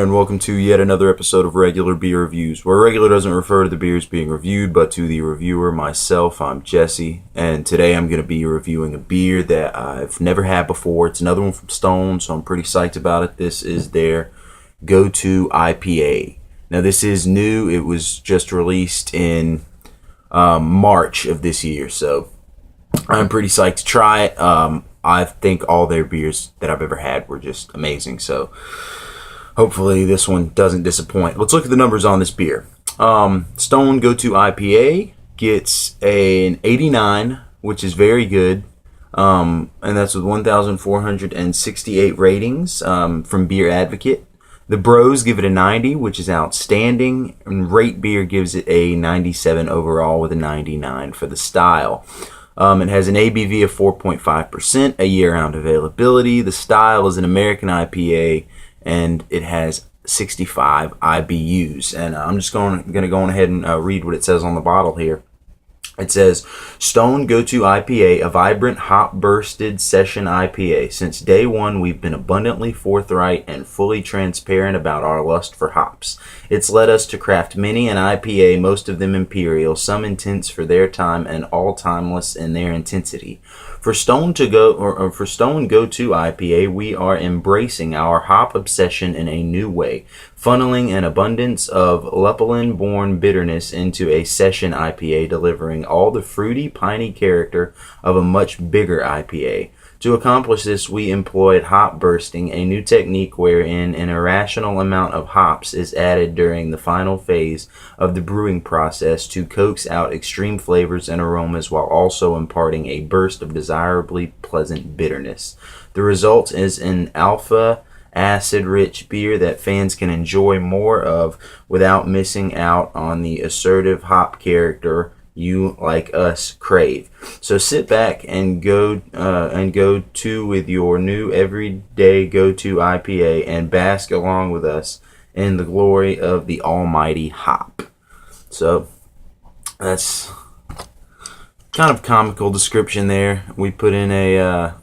And welcome to yet another episode of Regular Beer Reviews, where regular doesn't refer to the beers being reviewed, but to the reviewer, myself. I'm Jesse, and today I'm going to be reviewing a beer that I've never had before. It's another one from Stone, so I'm pretty psyched about it. This is their Go To IPA. Now, this is new. It was just released in March of this year, so I'm pretty psyched to try it. I think all their beers that I've ever had were just amazing, so hopefully this one doesn't disappoint. Let's look at the numbers on this beer. Stone Go To IPA gets an 89, which is very good. And that's with 1,468 ratings from Beer Advocate. The Bros give it a 90, which is outstanding. And Rate Beer gives it a 97 overall with a 99 for the style. It has an ABV of 4.5%, a year-round availability. The style is an American IPA, and it has 65 IBUs. And I'm just going to go ahead and read what it says on the bottle here. It says, Stone Go To IPA, a vibrant, hop-bursted session IPA. Since day one, we've been abundantly forthright and fully transparent about our lust for hops. It's led us to craft many an IPA, most of them imperial, some intense for their time and all timeless in their intensity. For Stone Go To IPA, we are embracing our hop obsession in a new way, funneling an abundance of Lepelin-born bitterness into a session IPA, delivering all the fruity, piney character of a much bigger IPA. To accomplish this, we employed hop bursting, a new technique wherein an irrational amount of hops is added during the final phase of the brewing process to coax out extreme flavors and aromas while also imparting a burst of desirably pleasant bitterness. The result is an alpha acid-rich beer that fans can enjoy more of without missing out on the assertive hop character you, like us, crave. So sit back and go to with your new everyday Go To IPA and bask along with us in the glory of the almighty hop. So that's kind of comical description there. We put in a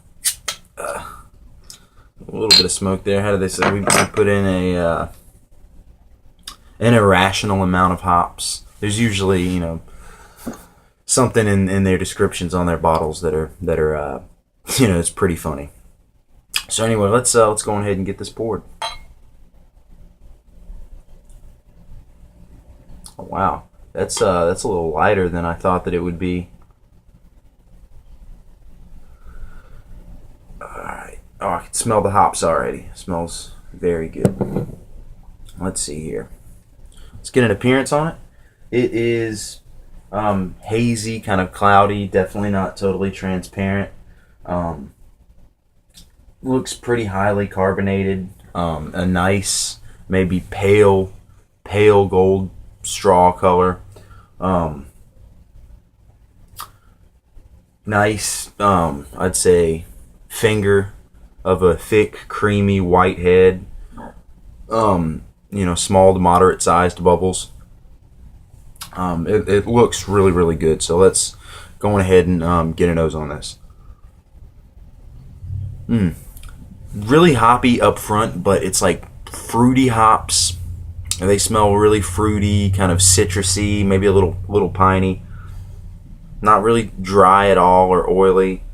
little bit of smoke there. How do they say? We put in an irrational amount of hops. There's usually, something in their descriptions on their bottles that are it's pretty funny. So anyway, let's go ahead and get this poured. Oh, wow, that's a little lighter than I thought that it would be. All right. Oh, I can smell the hops already. It smells very good. Let's see here. Let's get an appearance on it. It is hazy, kind of cloudy, definitely not totally transparent. Looks pretty highly carbonated. A nice, maybe pale gold straw color. Nice, I'd say, finger of a thick, creamy white head. Small to moderate sized bubbles. It looks really, really good. So let's go ahead and get a nose on this. Really hoppy up front, but it's like fruity hops. They smell really fruity, kind of citrusy, maybe a little piney. Not really dry at all or oily.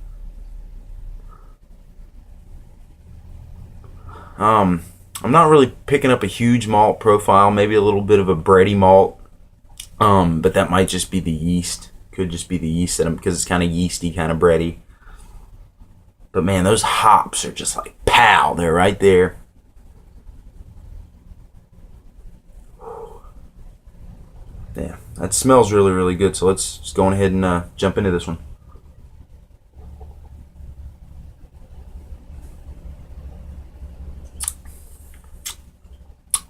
I'm not really picking up a huge malt profile. Maybe a little bit of a bready malt. But that might just be the yeast. Could just be the yeast because it's kind of yeasty, kind of bready. But man, those hops are just like pow. They're right there. Yeah, that smells really, really good. So let's just go ahead and jump into this one.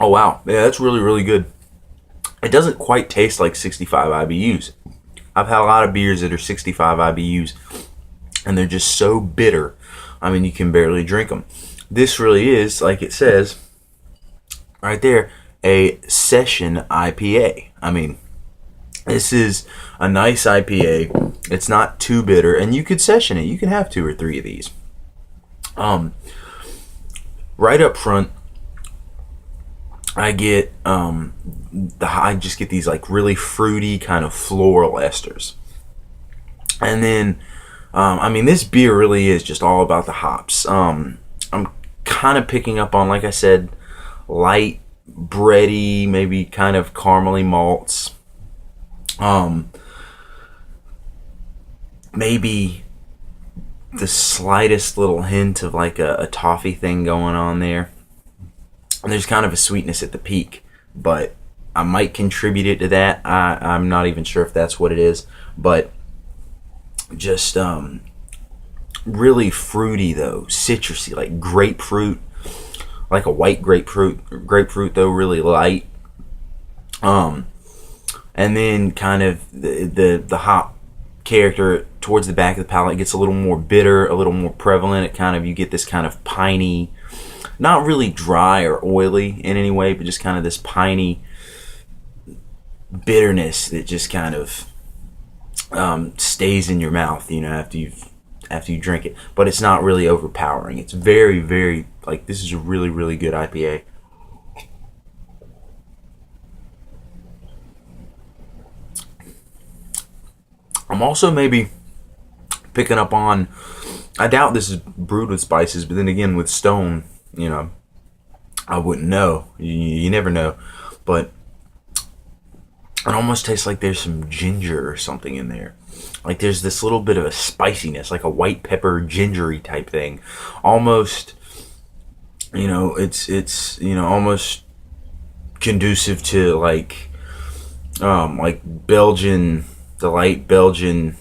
Oh wow, yeah, that's really, really good. It doesn't quite taste like 65 IBUs. I've had a lot of beers that are 65 IBUs, and they're just so bitter. I mean, you can barely drink them. This really is, like it says right there, a session IPA. I mean, this is a nice IPA. It's not too bitter, and you could session it. You can have 2 or 3 of these. Right up front, I get I just get these like really fruity kind of floral esters. And then I mean, this beer really is just all about the hops. I'm kind of picking up on, like I said, light, bready, maybe kind of caramely malts. Maybe the slightest little hint of like a toffee thing going on there. And there's kind of a sweetness at the peak, but I might contribute it to that. I'm not even sure if that's what it is, but just really fruity though, citrusy, like grapefruit, like a white grapefruit though, really light. And then kind of the hop character towards the back of the palate gets a little more bitter, a little more prevalent. It kind of, you get this kind of piney, not really dry or oily in any way, but just kind of this piney bitterness that just kind of stays in your mouth, you know, after you drink it. But it's not really overpowering. It's very, very, like, this is a really, really good IPA. I'm also maybe picking up on, I doubt this is brewed with spices, but then again with Stone, you know, I wouldn't know. You never know. But it almost tastes like there's some ginger or something in there. Like there's this little bit of a spiciness, like a white pepper gingery type thing. Almost, you know, it's you know, almost conducive to like Belgian, the light Belgian,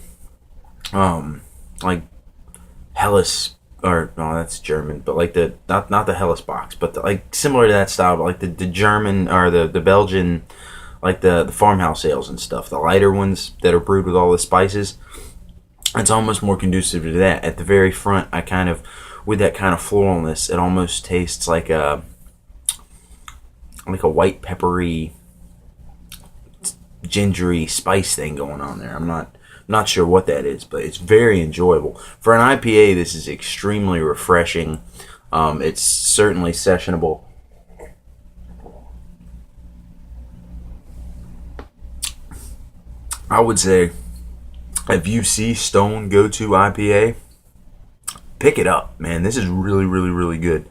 like Helles, or no, that's German, but like the not the Helles box, but like similar to that style, but like the German or the Belgian, like the farmhouse ales and stuff, the lighter ones that are brewed with all the spices. It's almost more conducive to that. At the very front, I kind of, with that kind of floralness, it almost tastes like a white peppery, gingery spice thing going on there. I'm not sure what that is, but it's very enjoyable. For an IPA, this is extremely refreshing. It's certainly sessionable. I would say, if you see Stone Go To IPA, pick it up, man. This is really, really, really good.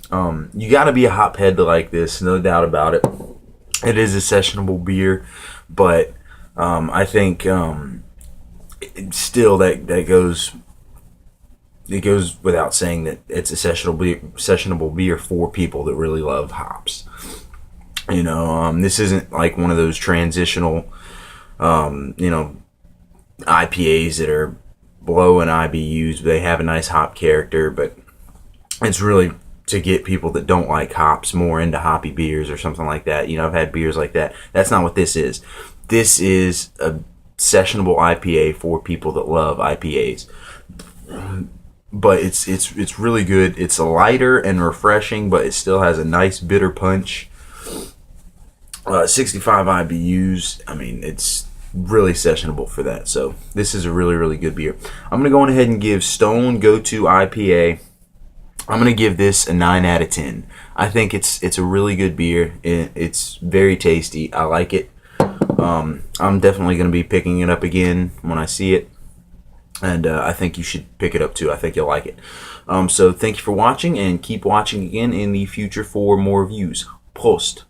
You got to be a hophead to like this, no doubt about it. It is a sessionable beer, but I think still that goes. It goes without saying that it's a sessionable beer for people that really love hops. You know, this isn't like one of those transitional, you know, IPAs that are low in IBUs. They have a nice hop character, but it's really to get people that don't like hops more into hoppy beers or something like that. You know, I've had beers like that. That's not what this is. This is a sessionable IPA for people that love IPAs. But it's really good. It's lighter and refreshing, but it still has a nice bitter punch. 65 IBUs. I mean, it's really sessionable for that. So this is a really, really good beer. I'm gonna go on ahead and give Stone Go To IPA, I'm gonna give this a 9 out of 10. I think it's a really good beer. It's very tasty. I like it. I'm definitely gonna be picking it up again when I see it, and I think you should pick it up too. I think you'll like it. So thank you for watching, and keep watching again in the future for more reviews. Prost.